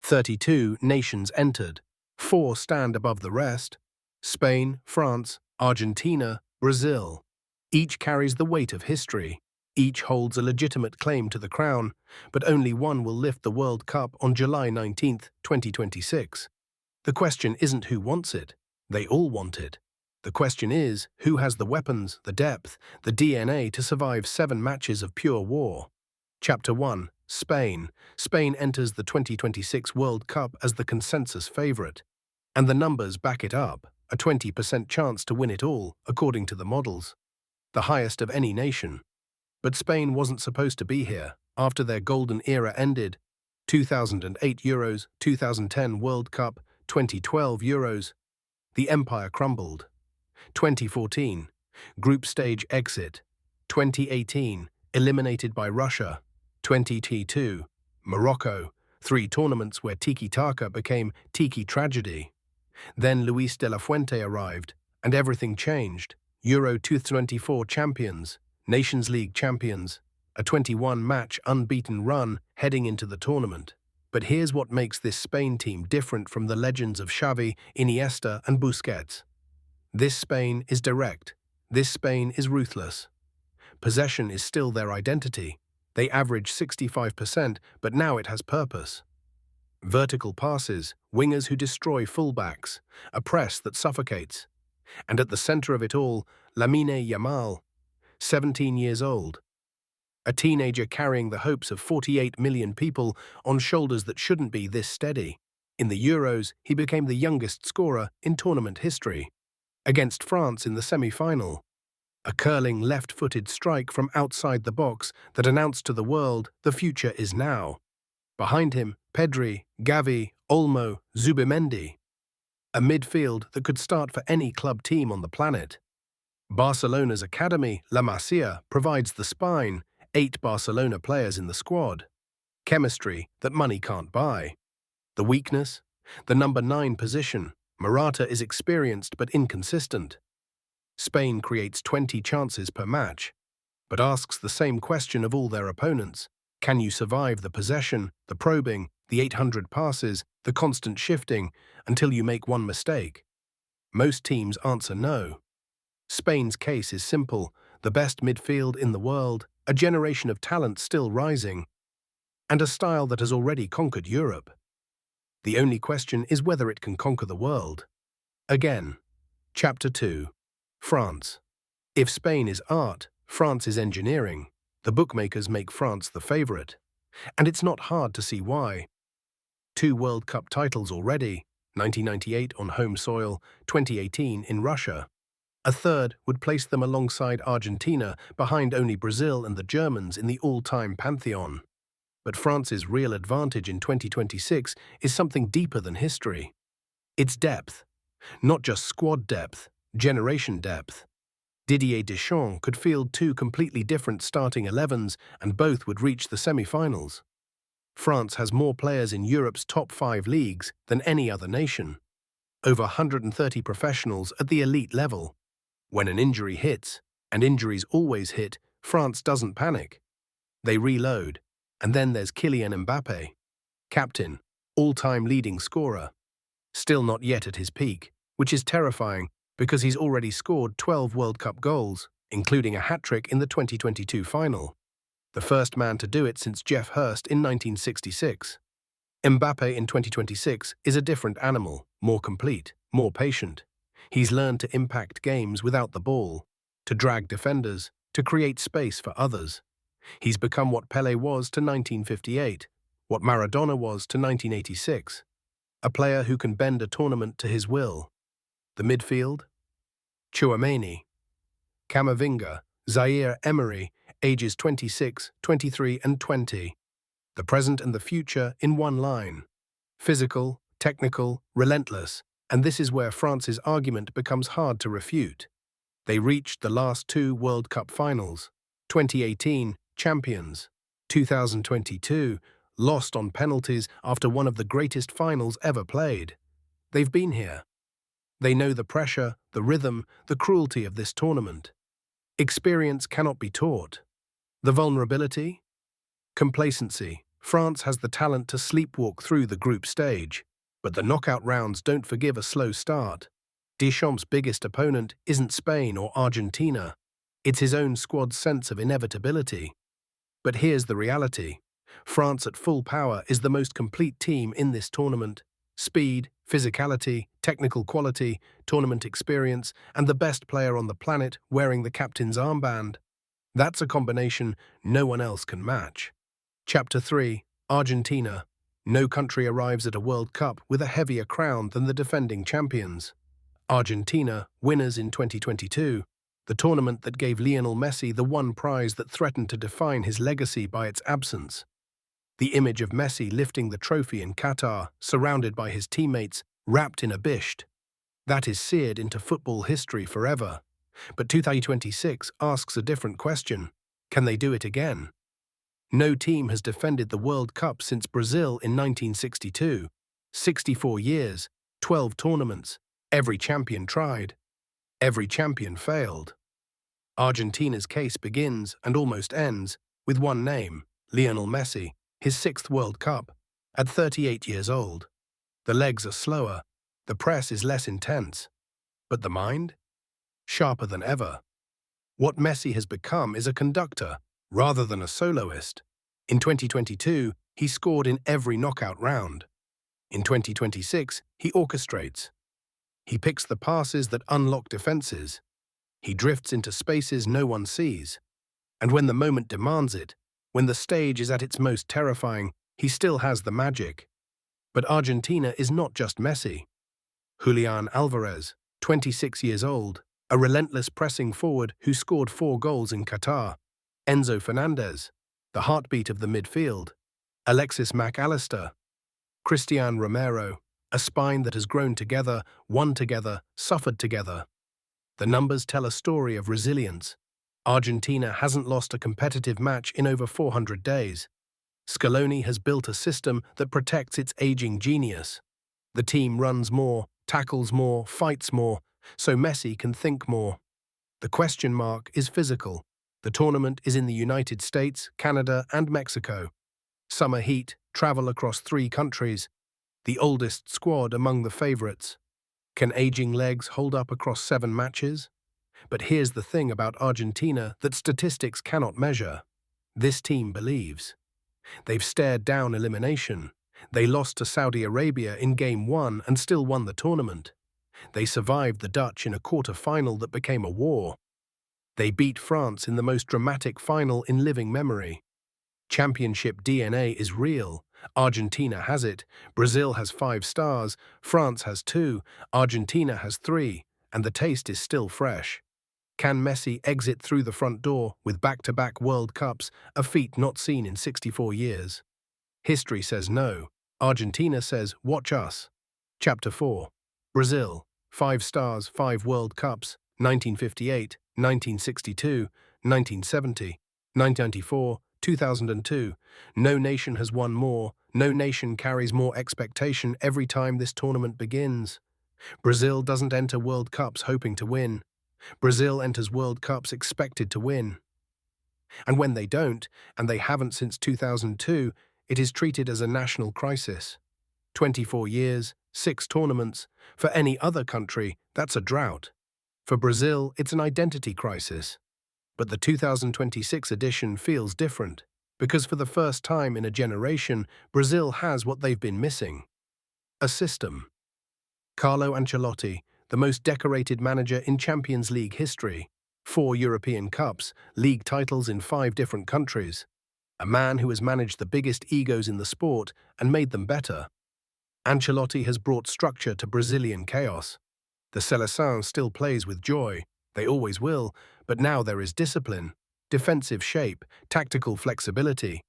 32 nations entered. 4 stand above the rest: Spain, France, Argentina, Brazil. Each carries the weight of history. Each holds a legitimate claim to the crown, but only one will lift the World Cup on July 19, 2026. The question isn't who wants it. They all want it. The question is, who has the weapons, the depth, the DNA to survive 7 matches of pure war? Chapter 1. Spain. Spain enters the 2026 World Cup as the consensus favourite. And the numbers back it up, a 20% chance to win it all, according to the models. The highest of any nation. But Spain wasn't supposed to be here. After their golden era ended, 2008 Euros, 2010 World Cup, 2012 Euros, the empire crumbled. 2014, group stage exit. 2018, eliminated by Russia. 2022, Morocco, 3 tournaments where tiki-taka became tiki tragedy. Then Luis de la Fuente arrived, and everything changed. Euro 2024 champions, Nations League champions, a 21-match unbeaten run heading into the tournament. But here's what makes this Spain team different from the legends of Xavi, Iniesta and Busquets. This Spain is direct. This Spain is ruthless. Possession is still their identity. They average 65%, but now it has purpose. Vertical passes, wingers who destroy fullbacks, a press that suffocates. And at the center of it all, Lamine Yamal, 17 years old. A teenager carrying the hopes of 48 million people on shoulders that shouldn't be this steady. In the Euros, he became the youngest scorer in tournament history. Against France in the semi-final, a curling left-footed strike from outside the box that announced to the world the future is now. Behind him, Pedri, Gavi, Olmo, Zubimendi. A midfield that could start for any club team on the planet. Barcelona's academy, La Masia, provides the spine, 8 Barcelona players in the squad. Chemistry that money can't buy. The weakness? The number 9 position. Morata is experienced but inconsistent. Spain creates 20 chances per match, but asks the same question of all their opponents. Can you survive the possession, the probing, the 800 passes, the constant shifting, until you make one mistake? Most teams answer no. Spain's case is simple: the best midfield in the world, a generation of talent still rising, and a style that has already conquered Europe. The only question is whether it can conquer the world. Again. Chapter 2. France. If Spain is art, France is engineering. The bookmakers make France the favorite. And it's not hard to see why. 2 World Cup titles already, 1998 on home soil, 2018 in Russia. A third would place them alongside Argentina, behind only Brazil and the Germans in the all-time pantheon. But France's real advantage in 2026 is something deeper than history. It's depth. Not just squad depth, generation depth. Didier Deschamps could field 2 completely different starting 11s and both would reach the semi-finals. France has more players in Europe's top 5 leagues than any other nation. Over 130 professionals at the elite level. When an injury hits, and injuries always hit, France doesn't panic. They reload. And then there's Kylian Mbappé. Captain, all-time leading scorer. Still not yet at his peak, which is terrifying because he's already scored 12 World Cup goals, including a hat-trick in the 2022 final. The first man to do it since Jeff Hurst in 1966. Mbappé in 2026 is a different animal, more complete, more patient. He's learned to impact games without the ball, to drag defenders, to create space for others. He's become what Pelé was to 1958, what Maradona was to 1986. A player who can bend a tournament to his will. The midfield? Tchouaméni, Camavinga, Zaire Emery, ages 26, 23 and 20. The present and the future in one line. Physical, technical, relentless, and this is where France's argument becomes hard to refute. They reached the last 2 World Cup finals. 2018, champions. 2022, lost on penalties after one of the greatest finals ever played. They've been here. They know the pressure, the rhythm, the cruelty of this tournament. Experience cannot be taught. The vulnerability? Complacency, France has the talent to sleepwalk through the group stage, but the knockout rounds don't forgive a slow start. Deschamps' biggest opponent isn't Spain or Argentina, it's his own squad's sense of inevitability. But here's the reality. France at full power is the most complete team in this tournament. Speed, physicality, technical quality, tournament experience, and the best player on the planet wearing the captain's armband. That's a combination no one else can match. Chapter 3. Argentina. No country arrives at a World Cup with a heavier crown than the defending champions. Argentina, winners in 2022, the tournament that gave Lionel Messi the one prize that threatened to define his legacy by its absence. The image of Messi lifting the trophy in Qatar, surrounded by his teammates, wrapped in a bisht. That is seared into football history forever. But 2026 asks a different question. Can they do it again? No team has defended the World Cup since Brazil in 1962. 64 years, 12 tournaments. Every champion tried. Every champion failed. Argentina's case begins and almost ends with one name, Lionel Messi, his 6th World Cup, at 38 years old. The legs are slower, the press is less intense, but the mind? Sharper than ever. What Messi has become is a conductor, rather than a soloist. In 2022, he scored in every knockout round. In 2026, he orchestrates. He picks the passes that unlock defenses. He drifts into spaces no one sees. And when the moment demands it, when the stage is at its most terrifying, he still has the magic. But Argentina is not just Messi. Julian Alvarez, 26 years old, a relentless pressing forward who scored 4 goals in Qatar. Enzo Fernandez, the heartbeat of the midfield. Alexis Mac Allister. Cristian Romero, a spine that has grown together, won together, suffered together. The numbers tell a story of resilience. Argentina hasn't lost a competitive match in over 400 days. Scaloni has built a system that protects its aging genius. The team runs more, tackles more, fights more, so Messi can think more. The question mark is physical. The tournament is in the United States, Canada, and Mexico. Summer heat, travel across 3 countries. The oldest squad among the favourites. Can aging legs hold up across 7 matches? But here's the thing about Argentina that statistics cannot measure. This team believes. They've stared down elimination. They lost to Saudi Arabia in Game 1 and still won the tournament. They survived the Dutch in a quarter-final that became a war. They beat France in the most dramatic final in living memory. Championship DNA is real. Argentina has it. Brazil has 5 stars. France has 2. Argentina has 3. And the taste is still fresh. Can Messi exit through the front door with back-to-back World Cups, a feat not seen in 64 years? History says no. Argentina says, watch us. Chapter 4. Brazil. 5 stars, 5 World Cups, 1958, 1962, 1970, 1994, 2002. No nation has won more. No nation carries more expectation every time this tournament begins. Brazil doesn't enter World Cups hoping to win. Brazil enters World Cups expected to win. And when they don't, and they haven't since 2002, it is treated as a national crisis. 24 years, 6 tournaments. For any other country, that's a drought. For Brazil, it's an identity crisis. But the 2026 edition feels different, because for the first time in a generation, Brazil has what they've been missing. A system. Carlo Ancelotti, the most decorated manager in Champions League history, 4 European Cups, league titles in 5 different countries. A man who has managed the biggest egos in the sport and made them better. Ancelotti has brought structure to Brazilian chaos. The Seleção still plays with joy, they always will, but now there is discipline, defensive shape, tactical flexibility.